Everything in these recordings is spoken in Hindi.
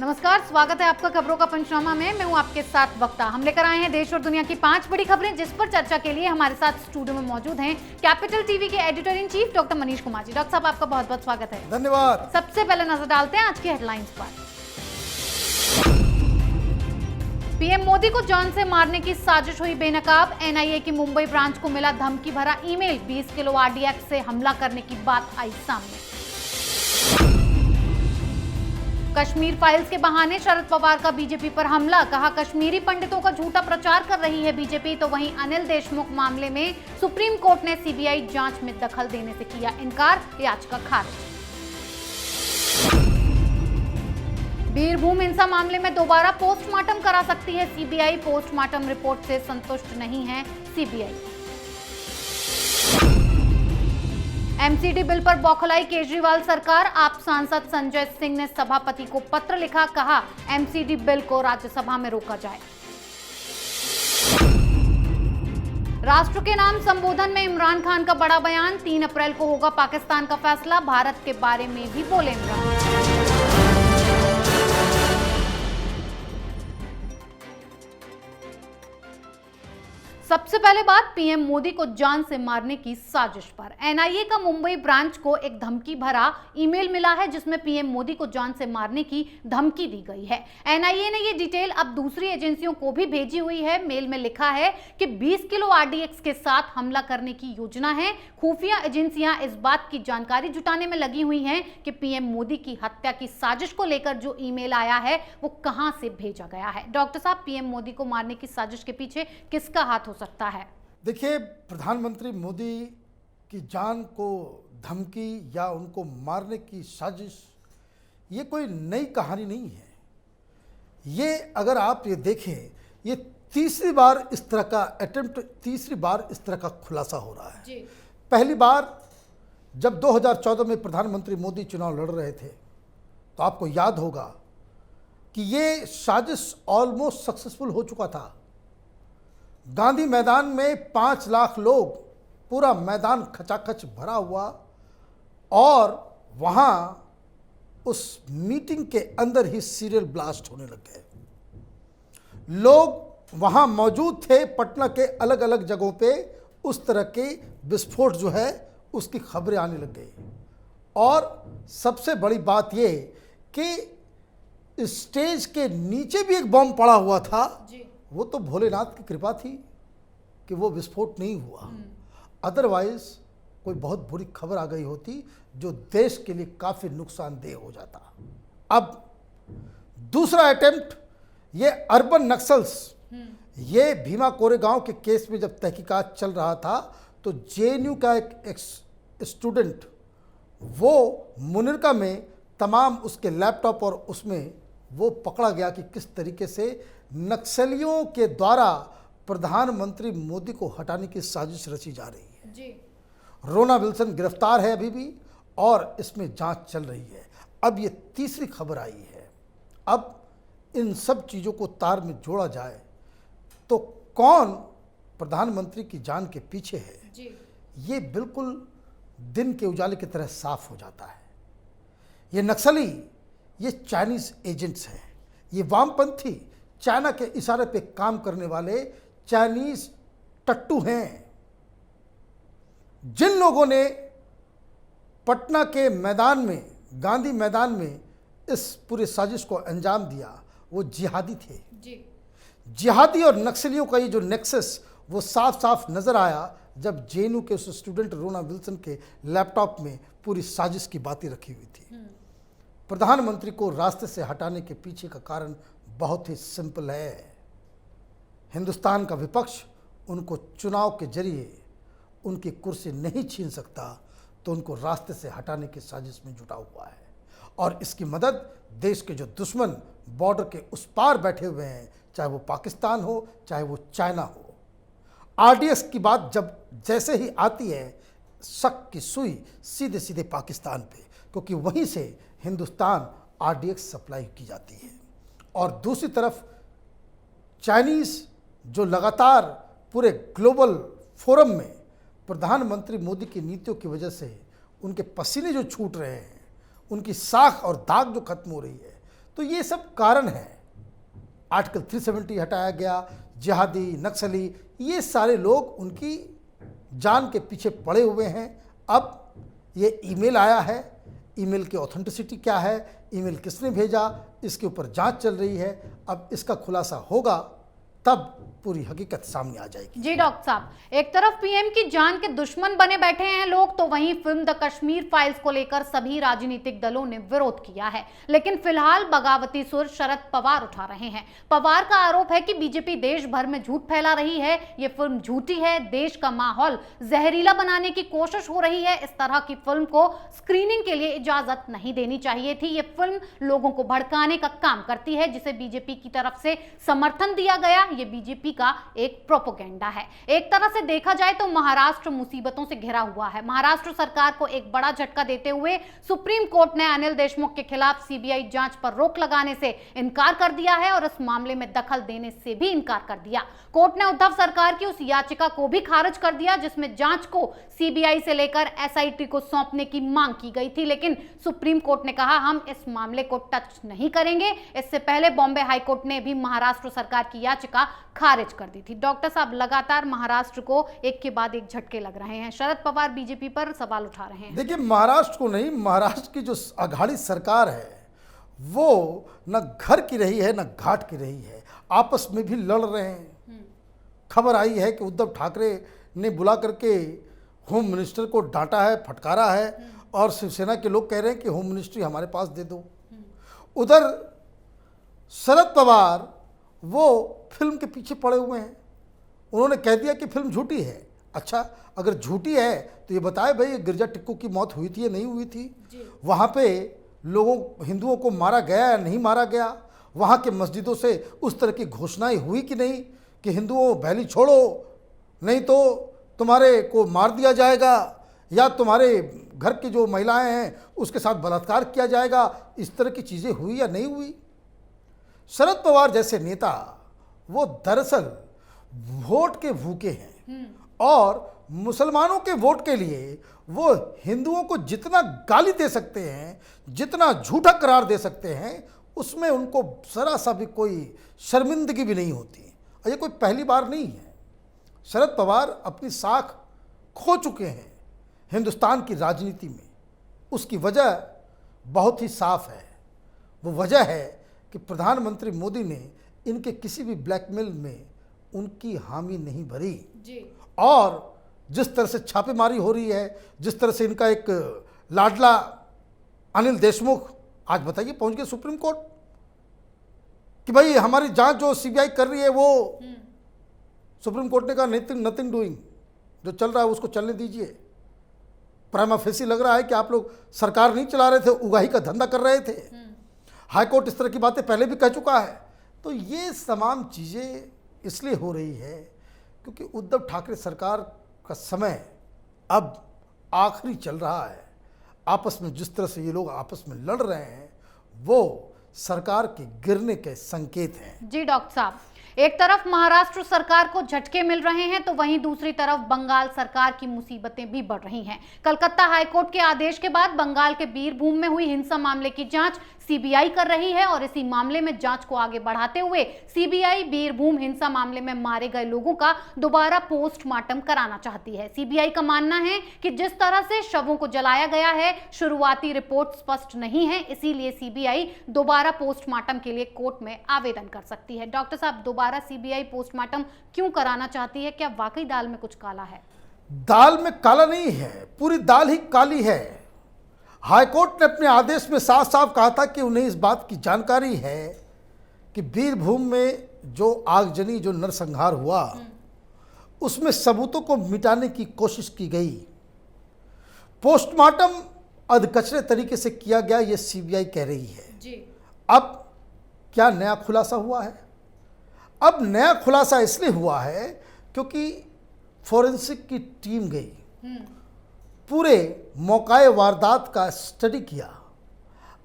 नमस्कार, स्वागत है आपका खबरों का पंचनामा में। मैं हूं आपके साथ वक्ता। हम लेकर आए हैं देश और दुनिया की 5 बड़ी खबरें, जिस पर चर्चा के लिए हमारे साथ स्टूडियो में मौजूद हैं कैपिटल टीवी के editor in chief doctor Manish Kumar ji. Doctor साहब, आपका बहुत बहुत स्वागत है। धन्यवाद। सबसे पहले नजर डालते हैं आज की हेडलाइंस पर। पीएम मोदी को जान से मारने की साजिश हुई बेनकाब। एनआईए की मुंबई ब्रांच को मिला धमकी भरा ईमेल। 20 किलो आरडीएक्स से हमला करने की बात आई सामने। कश्मीर फाइल्स के बहाने शरद पवार का बीजेपी पर हमला। कहा, कश्मीरी पंडितों का झूठा प्रचार कर रही है बीजेपी। तो वहीं अनिल देशमुख मामले में सुप्रीम कोर्ट ने सीबीआई जांच में दखल देने से किया इनकार, याचिका खारिज। बीरभूम हिंसा मामले में दोबारा पोस्टमार्टम करा सकती है सीबीआई। पोस्टमार्टम रिपोर्ट से संतुष्ट नहीं है सीबीआई। एमसीडी बिल पर बौखलाई केजरीवाल सरकार। आप सांसद संजय सिंह ने सभापति को पत्र लिखा। कहा, एमसीडी बिल को राज्यसभा में रोका जाए। राष्ट्र के नाम संबोधन में इमरान खान का बड़ा बयान। 3 अप्रैल को होगा पाकिस्तान का फैसला। भारत के बारे में भी बोले इमरान। सबसे पहले बात पीएम मोदी को जान से मारने की साजिश पर। एनआईए का मुंबई ब्रांच को एक धमकी भरा ईमेल मिला है, जिसमें पीएम मोदी को जान से मारने की धमकी दी गई है। एनआईए ने ये डिटेल अब दूसरी एजेंसियों को भी भेजी हुई है। मेल में लिखा है कि 20 किलो आरडीएक्स के साथ हमला करने की योजना है। खुफिया एजेंसियां इस बात की जानकारी जुटाने में लगी हुई हैं कि पीएम मोदी की हत्या की साजिश को लेकर जो ईमेल आया है वो कहां से भेजा गया है। डॉक्टर साहब, पीएम मोदी को मारने की साजिश के पीछे किसका हाथ हो सकता है? देखिए, प्रधानमंत्री मोदी की जान को धमकी या उनको मारने की साजिश, ये कोई नई कहानी नहीं है। ये अगर आप ये देखें, ये तीसरी बार इस तरह का अटेम्प्ट, तीसरी बार इस तरह का खुलासा हो रहा है जी। पहली बार जब 2014 में प्रधानमंत्री मोदी चुनाव लड़ रहे थे, तो आपको याद होगा कि ये साजिश ऑलमोस्ट सक्सेसफुल हो चुका था। गांधी मैदान में 5 लाख लोग, पूरा मैदान खचाखच भरा हुआ, और वहां उस मीटिंग के अंदर ही सीरियल ब्लास्ट होने लग गए। लोग वहां मौजूद थे। पटना के अलग अलग जगहों पे उस तरह के विस्फोट जो है उसकी खबरें आने लग गई। और सबसे बड़ी बात ये कि स्टेज के नीचे भी एक बम पड़ा हुआ था जी। वो तो भोलेनाथ की कृपा थी कि वो विस्फोट नहीं हुआ, अदरवाइज कोई बहुत बुरी खबर आ गई होती जो देश के लिए काफ़ी नुकसानदेह हो जाता। अब दूसरा अटेम्प्ट, ये अर्बन नक्सल्स, ये भीमा कोरेगांव के केस में जब तहकीकात चल रहा था, तो जेएनयू का एक स्टूडेंट, वो मुनिरका में तमाम उसके लैपटॉप और उसमें वो पकड़ा गया कि किस तरीके से नक्सलियों के द्वारा प्रधानमंत्री मोदी को हटाने की साजिश रची जा रही है जी। रोना विल्सन गिरफ्तार है अभी भी, और इसमें जांच चल रही है। अब ये तीसरी खबर आई है। अब इन सब चीज़ों को तार में जोड़ा जाए तो कौन प्रधानमंत्री की जान के पीछे है जी। ये बिल्कुल दिन के उजाले की तरह साफ हो जाता है। ये नक्सली, ये चाइनीज एजेंट्स हैं। ये वामपंथी, चाइना के इशारे पे काम करने वाले चाइनीज टट्टू हैं। जिन लोगों ने पटना के मैदान में, गांधी मैदान में इस पूरे साजिश को अंजाम दिया, वो जिहादी थे जी। जिहादी और नक्सलियों का ये जो नेक्सस, वो साफ साफ नजर आया जब जेएनयू के उस स्टूडेंट रोना विल्सन के लैपटॉप में पूरी साजिश की बातें रखी हुई थी। प्रधानमंत्री को रास्ते से हटाने के पीछे का कारण बहुत ही सिंपल है। हिंदुस्तान का विपक्ष उनको चुनाव के जरिए उनकी कुर्सी नहीं छीन सकता, तो उनको रास्ते से हटाने की साजिश में जुटा हुआ है। और इसकी मदद देश के जो दुश्मन बॉर्डर के उस पार बैठे हुए हैं, चाहे वो पाकिस्तान हो, चाहे वो चाइना हो। आरडीएक्स की बात जब जैसे ही आती है, शक की सुई सीधे सीधे पाकिस्तान पे, क्योंकि वहीं से हिंदुस्तान आरडीएक्स सप्लाई की जाती है। और दूसरी तरफ चाइनीज़ जो लगातार पूरे ग्लोबल फोरम में प्रधानमंत्री मोदी की नीतियों की वजह से उनके पसीने जो छूट रहे हैं, उनकी साख और दाग जो खत्म हो रही है, तो ये सब कारण है। आर्टिकल 370 हटाया गया, जिहादी, नक्सली, ये सारे लोग उनकी जान के पीछे पड़े हुए हैं। अब ये ईमेल आया है, ईमेल की ऑथेंटिसिटी क्या है, ईमेल किसने भेजा, इसके ऊपर जांच चल रही है। अब इसका खुलासा होगा तब पूरी हकीकत सामने आ जाएगी। जी डॉक्टर साहब, एक तरफ पीएम की जान के दुश्मन बने बैठे हैं लोग, तो वहीं फिल्म द कश्मीर फाइल्स को लेकर सभी राजनीतिक दलों ने विरोध किया है। लेकिन फिलहाल बगावती सुर शरद पवार उठा रहे हैं। पवार का आरोप है कि बीजेपी देश भर में झूठ फैला रही है, ये फिल्म झूठी है, देश का माहौल जहरीला बनाने की कोशिश हो रही है। इस तरह की फिल्म को स्क्रीनिंग के लिए इजाजत नहीं देनी चाहिए थी। ये फिल्म लोगों को भड़काने का काम करती है, जिसे बीजेपी की तरफ से समर्थन दिया गया। ये बीजेपी का एक प्रोपेगेंडा है। एक तरह से देखा जाए तो महाराष्ट्र मुसीबतों से घिरा हुआ है। महाराष्ट्र सरकार को एक बड़ा झटका देते हुए सुप्रीम कोर्ट ने अनिल देशमुख के खिलाफ सीबीआई जांच पर रोक लगाने से इनकार कर दिया है और इस मामले में दखल देने से भी इनकार कर दिया। कोर्ट ने उद्धव सरकार की उस याचिका को भी खारिज कर दिया जिसमें जांच को सीबीआई से लेकर एसआईटी को सौंपने की मांग की गई थी। लेकिन सुप्रीम कोर्ट ने कहा हम इस मामले को टच नहीं करेंगे। इससे पहले बॉम्बे हाईकोर्ट ने भी महाराष्ट्र सरकार की याचिका खारिज कर दी थी। डॉक्टर साहब, लगातार महाराष्ट्र को एक के बाद एक झटके लग रहे हैं। शरद पवार बीजेपी पर सवाल उठा रहे हैं। देखिए, महाराष्ट्र को नहीं, महाराष्ट्र की जो अघाड़ी सरकार है वो न घर की रही है न घाट की रही है, आपस में भी लड़ रहे हैं। खबर आई है कि उद्धव ठाकरे ने बुला करके होम मिनिस्टर को डांटा है, फटकारा है, और शिवसेना के लोग कह रहे हैं कि होम मिनिस्ट्री हमारे पास दे दो। उधर शरद पवार वो फिल्म के पीछे पड़े हुए हैं। उन्होंने कह दिया कि फिल्म झूठी है। अच्छा, अगर झूठी है तो ये बताए भाई, ये गिरजा टिक्कू की मौत हुई थी या नहीं हुई थी? वहाँ पे लोगों, हिंदुओं को मारा गया या नहीं मारा गया? वहाँ के मस्जिदों से उस तरह की घोषणाएं हुई कि नहीं कि हिंदुओं बहली छोड़ो, नहीं तो तुम्हारे को मार दिया जाएगा, या तुम्हारे घर की जो महिलाएं हैं उसके साथ बलात्कार किया जाएगा? इस तरह की चीज़ें हुई या नहीं हुई? शरद पवार जैसे नेता वो दरअसल वोट के भूखे हैं, और मुसलमानों के वोट के लिए वो हिंदुओं को जितना गाली दे सकते हैं, जितना झूठा करार दे सकते हैं, उसमें उनको जरा सा भी कोई शर्मिंदगी भी नहीं होती। और ये कोई पहली बार नहीं है। शरद पवार अपनी साख खो चुके हैं हिंदुस्तान की राजनीति में। उसकी वजह बहुत ही साफ है। वो वजह है कि प्रधानमंत्री मोदी ने इनके किसी भी ब्लैकमेल में उनकी हामी नहीं भरी जी। और जिस तरह से छापेमारी हो रही है, जिस तरह से इनका एक लाडला अनिल देशमुख आज बताइए पहुंच गए सुप्रीम कोर्ट कि भाई हमारी जांच जो सीबीआई कर रही है वो, सुप्रीम कोर्ट ने कहा नथिंग डूइंग, जो चल रहा है उसको चलने दीजिए। प्राइमा फेसी लग रहा है कि आप लोग सरकार नहीं चला रहे थे, उगाही का धंधा कर रहे थे। हाईकोर्ट इस तरह की बातें पहले भी कह चुका है। तो ये तमाम चीज़ें इसलिए हो रही है क्योंकि उद्धव ठाकरे सरकार का समय अब आखिरी चल रहा है। आपस में जिस तरह से ये लोग आपस में लड़ रहे हैं वो सरकार के गिरने के संकेत हैं। जी डॉक्टर साहब, एक तरफ महाराष्ट्र सरकार को झटके मिल रहे हैं तो वहीं दूसरी तरफ बंगाल सरकार की मुसीबतें भी बढ़ रही हैं। कलकत्ता हाईकोर्ट के आदेश के बाद बंगाल के बीरभूम में हुई हिंसा मामले की जांच सीबीआई कर रही है और इसी मामले में जांच को आगे बढ़ाते हुए सीबीआई बीरभूम हिंसा मामले में मारे गए लोगों का दोबारा पोस्टमार्टम कराना चाहती है। सीबीआई का मानना है कि जिस तरह से शवों को जलाया गया है, शुरुआती रिपोर्ट स्पष्ट नहीं है, इसीलिए सीबीआई दोबारा पोस्टमार्टम के लिए कोर्ट में आवेदन कर सकती है। डॉक्टर साहब, दोबारा सीबीआई पोस्टमार्टम क्यों कराना चाहती है? क्या वाकई दाल में कुछ काला है? दाल में काला नहीं है, पूरी दाल ही काली है। हाईकोर्ट ने अपने आदेश में साफ साफ कहा था कि उन्हें इस बात की जानकारी है कि बीरभूम में जो आगजनी, जो नरसंहार हुआ, उसमें सबूतों को मिटाने की कोशिश की गई। पोस्टमार्टम अधकचरे तरीके से किया गया, ये सीबीआई कह रही है जी। अब क्या नया खुलासा हुआ है? अब नया खुलासा इसलिए हुआ है क्योंकि फोरेंसिक की टीम गई, पूरे मौकाए वारदात का स्टडी किया।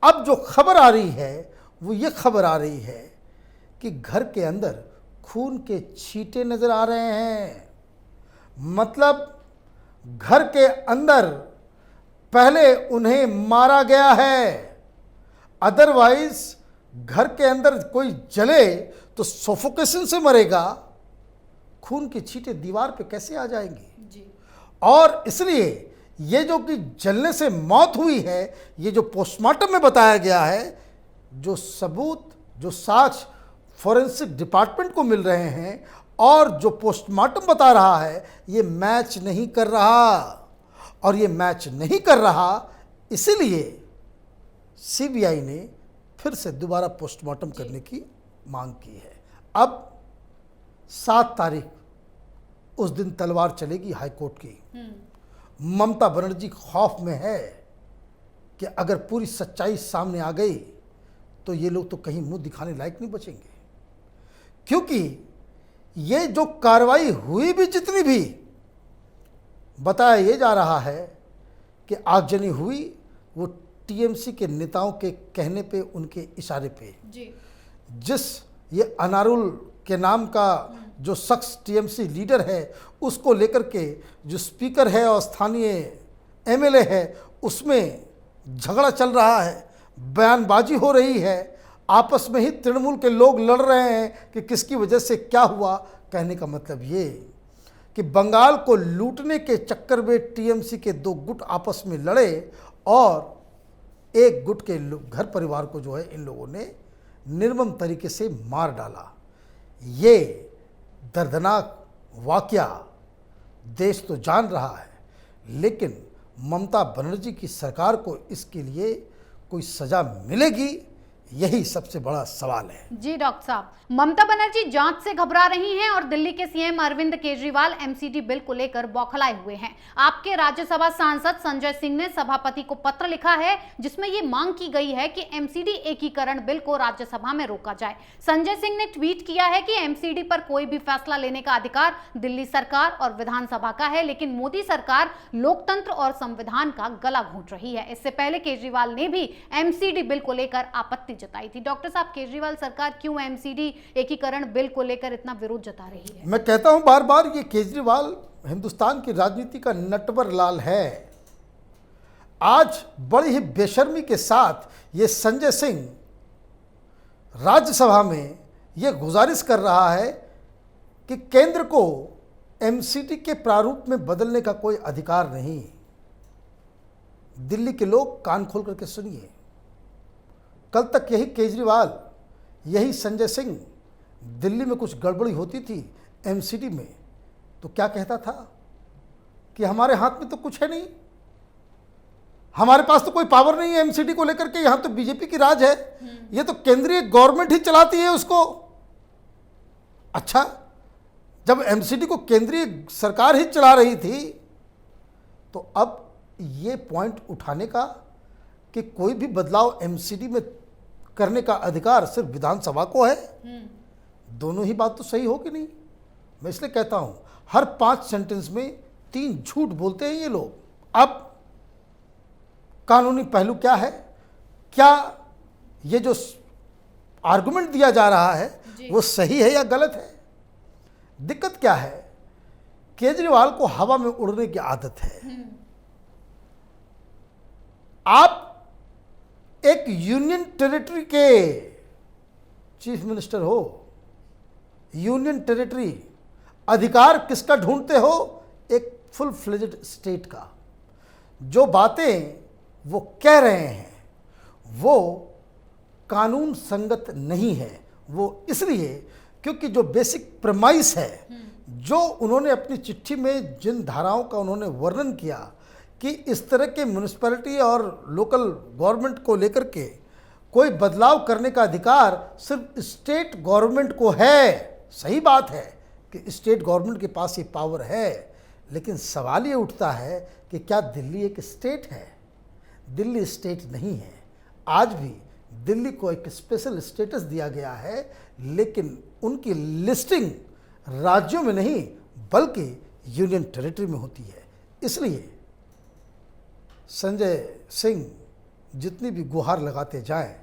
अब जो खबर आ रही है वो ये खबर आ रही है कि घर के अंदर खून के छींटे नजर आ रहे हैं। मतलब घर के अंदर पहले उन्हें मारा गया है, अदरवाइज घर के अंदर कोई जले तो सोफोकेशन से मरेगा, खून की छींटें दीवार पे कैसे आ जाएंगी जी। और इसलिए ये जो कि जलने से मौत हुई है, ये जो पोस्टमार्टम में बताया गया है, जो सबूत, जो साक्ष्य फॉरेंसिक डिपार्टमेंट को मिल रहे हैं और जो पोस्टमार्टम बता रहा है, ये मैच नहीं कर रहा। और ये मैच नहीं कर रहा, इसीलिए सीबीआई ने फिर से दोबारा पोस्टमार्टम करने की मांग की है। अब 7 तारीख उस दिन तलवार चलेगी हाईकोर्ट की। ममता बनर्जी खौफ में है कि अगर पूरी सच्चाई सामने आ गई तो ये लोग तो कहीं मुंह दिखाने लायक नहीं बचेंगे, क्योंकि ये जो कार्रवाई हुई भी, जितनी भी बताया ये जा रहा है कि आगजनी हुई, वो टीएमसी के नेताओं के कहने पे, उनके इशारे पे जी। जिस ये अनारुल के नाम का जो शख्स टीएमसी लीडर है, उसको लेकर के जो स्पीकर है और स्थानीय एमएलए है, उसमें झगड़ा चल रहा है, बयानबाजी हो रही है, आपस में ही तृणमूल के लोग लड़ रहे हैं कि किसकी वजह से क्या हुआ। कहने का मतलब ये कि बंगाल को लूटने के चक्कर में टीएमसी के 2 गुट आपस में लड़े और एक गुट के घर परिवार को जो है इन लोगों ने निर्मम तरीके से मार डाला। ये दर्दनाक वाकया देश तो जान रहा है, लेकिन ममता बनर्जी की सरकार को इसके लिए कोई सजा मिलेगी, यही सबसे बड़ा सवाल है। जी डॉक्टर साहब, ममता बनर्जी जांच से घबरा रही हैं और दिल्ली के CM Arvind Kejriwal MCD bill को लेकर बौखलाए हुए हैं। आपके राज्यसभा सांसद संजय सिंह ने सभापति को पत्र लिखा है जिसमें ये मांग की गई है कि एमसीडी एकीकरण बिल को राज्यसभा में रोका जाए। संजय सिंह ने ट्वीट किया है कि एमसीडी पर कोई भी फैसला लेने का अधिकार दिल्ली सरकार और विधानसभा का है, लेकिन मोदी सरकार लोकतंत्र और संविधान का गला घोंट रही है। इससे पहले केजरीवाल ने भी एमसीडी बिल को लेकर आपत्ति जताई थी। डॉक्टर साहब, केजरीवाल सरकार क्यों एमसीडी एकीकरण बिल को लेकर इतना विरोध जता रही है? मैं कहता हूं बार बार, ये केजरीवाल हिंदुस्तान की राजनीति का नटवर लाल है। आज बड़ी ही बेशर्मी के साथ ये संजय सिंह राज्यसभा में ये गुजारिश कर रहा है कि केंद्र को एमसीडी के प्रारूप में बदलने का कोई अधिकार नहीं। दिल्ली के लोग कान खोल करके सुनिए, कल तक यही केजरीवाल, यही संजय सिंह दिल्ली में कुछ गड़बड़ी होती थी एमसीडी में तो क्या कहता था कि हमारे हाथ में तो कुछ है नहीं, हमारे पास तो कोई पावर नहीं है एमसीडी को लेकर के, यहां तो बीजेपी की राज है, ये तो केंद्रीय गवर्नमेंट ही चलाती है उसको। अच्छा, जब एमसीडी को केंद्रीय सरकार ही चला रही थी तो अब ये पॉइंट उठाने का कि कोई भी बदलाव एमसीडी में करने का अधिकार सिर्फ विधानसभा को है, दोनों ही बात तो सही हो कि नहीं? मैं इसलिए कहता हूं हर 5 सेंटेंस में 3 झूठ बोलते हैं ये लोग। अब कानूनी पहलू क्या है, क्या ये जो आर्गुमेंट दिया जा रहा है वो सही है या गलत है? दिक्कत क्या है, केजरीवाल को हवा में उड़ने की आदत है। आप एक यूनियन टेरिटरी के चीफ मिनिस्टर हो, यूनियन टेरिटरी अधिकार किसका ढूंढते हो? एक फुल फ्लेज्ड स्टेट का। जो बातें वो कह रहे हैं वो कानून संगत नहीं है। वो इसलिए क्योंकि जो बेसिक प्रमाइस है, जो उन्होंने अपनी चिट्ठी में जिन धाराओं का उन्होंने वर्णन किया कि इस तरह के म्यूनिसिपैलिटी और लोकल गवर्नमेंट को लेकर के कोई बदलाव करने का अधिकार सिर्फ स्टेट गवर्नमेंट को है। सही बात है कि स्टेट गवर्नमेंट के पास ये पावर है, लेकिन सवाल ये उठता है कि क्या दिल्ली एक स्टेट है? दिल्ली स्टेट नहीं है। आज भी दिल्ली को एक स्पेशल स्टेटस दिया गया है, लेकिन उनकी लिस्टिंग राज्यों में नहीं बल्कि यूनियन टेरिटरी में होती है। इसलिए संजय सिंह जितनी भी गुहार लगाते जाएं,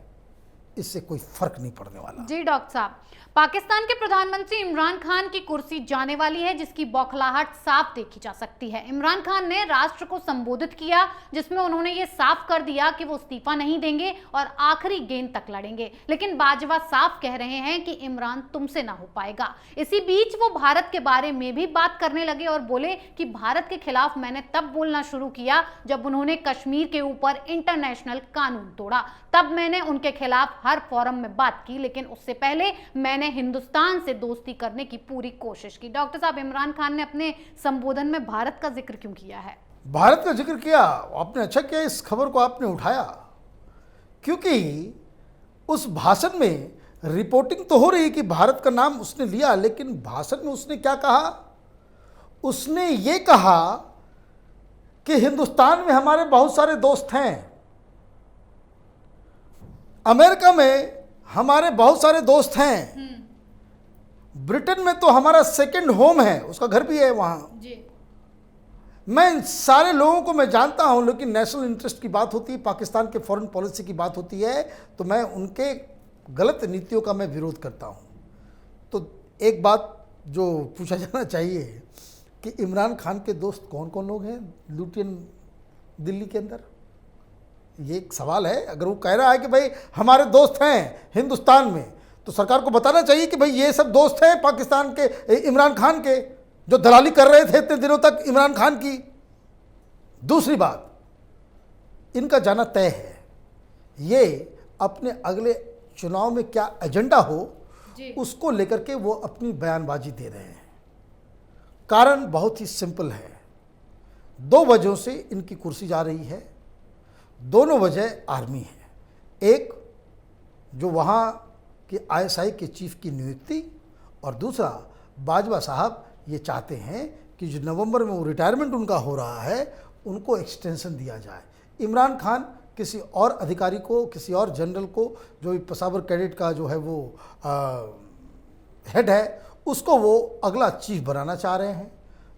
इससे कोई फर्क नहीं पड़ने वाला। जी डॉक्टर साहब, पाकिस्तान के प्रधानमंत्री इमरान खान की कुर्सी जाने वाली है, जिसकी बौखलाहट साफ देखी जा सकती है। इमरान खान ने राष्ट्र को संबोधित किया, जिसमें उन्होंने ये साफ कर दिया कि वो इस्तीफा नहीं देंगे और आखिरी गेंद तक लड़ेंगे। लेकिन बाजवा साफ कह रहे हैं कि इमरान तुमसे ना हो पाएगा। इसी बीच वो भारत के बारे में भी बात करने लगे और बोले कि भारत के खिलाफ मैंने तब बोलना शुरू किया जब उन्होंने कश्मीर के ऊपर इंटरनेशनल कानून तोड़ा, तब मैंने उनके खिलाफ हर फोरम में बात की, लेकिन उससे पहले मैंने हिंदुस्तान से दोस्ती करने की पूरी कोशिश की। डॉक्टर साहब, इमरान खान ने अपने संबोधन में भारत का जिक्र क्यों किया है? भारत का जिक्र किया, आपने अच्छा किया इस खबर को आपने उठाया, क्योंकि उस भाषण में रिपोर्टिंग तो हो रही कि भारत का नाम उसने लिया, लेकिन भाषण में उसने क्या कहा? उसने ये कहा कि हिंदुस्तान में हमारे बहुत सारे दोस्त हैं, अमेरिका में हमारे बहुत सारे दोस्त हैं, ब्रिटेन में तो हमारा सेकंड होम है, उसका घर भी है वहाँ जी। मैं इन सारे लोगों को मैं जानता हूँ, लेकिन नेशनल इंटरेस्ट की बात होती है, पाकिस्तान के फॉरेन पॉलिसी की बात होती है, तो मैं उनके गलत नीतियों का मैं विरोध करता हूँ। तो एक बात जो पूछा जाना चाहिए कि इमरान खान के दोस्त कौन कौन लोग हैं लुटियन दिल्ली के अंदर, ये एक सवाल है। अगर वो कह रहा है कि भाई हमारे दोस्त हैं हिंदुस्तान में, तो सरकार को बताना चाहिए कि भाई ये सब दोस्त हैं पाकिस्तान के, इमरान खान के, जो दलाली कर रहे थे इतने दिनों तक इमरान खान की। दूसरी बात, इनका जाना तय है, ये अपने अगले चुनाव में क्या एजेंडा हो उसको लेकर के वो अपनी बयानबाजी दे रहे हैं। कारण बहुत ही सिंपल है, दो वजहों से इनकी कुर्सी जा रही है, दोनों वजह आर्मी है। एक जो वहाँ के आईएसआई के चीफ की नियुक्ति, और दूसरा बाजवा साहब ये चाहते हैं कि जो नवंबर में वो रिटायरमेंट उनका हो रहा है उनको एक्सटेंशन दिया जाए। इमरान खान किसी और अधिकारी को, किसी और जनरल को, जो पेशावर कैडेट का जो है वो हेड है, उसको वो अगला चीफ बनाना चाह रहे हैं।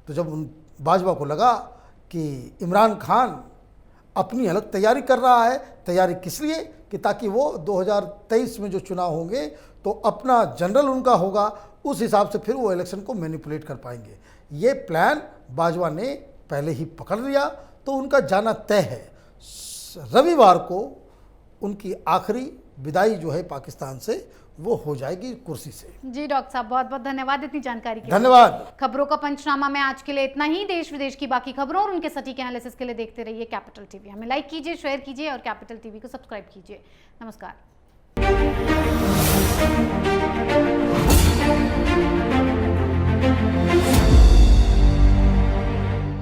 तो जब उन बाजवा को लगा कि इमरान खान अपनी अलग तैयारी कर रहा है, तैयारी किस लिए कि ताकि वो 2023 में जो चुनाव होंगे तो अपना जनरल उनका होगा, उस हिसाब से फिर वो इलेक्शन को मैनिपुलेट कर पाएंगे। ये प्लान बाजवा ने पहले ही पकड़ लिया, तो उनका जाना तय है। रविवार को उनकी आखिरी विदाई जो है पाकिस्तान से वो हो जाएगी कुर्सी से। जी डॉक्टर साहब, बहुत बहुत धन्यवाद इतनी जानकारी के लिए। धन्यवाद। खबरों का पंचनामा में आज के लिए इतना ही। देश विदेश की बाकी खबरों और उनके सटीक एनालिसिस के लिए देखते रहिए कैपिटल टीवी। हमें लाइक कीजिए, शेयर कीजिए और कैपिटल टीवी को सब्सक्राइब कीजिए। नमस्कार।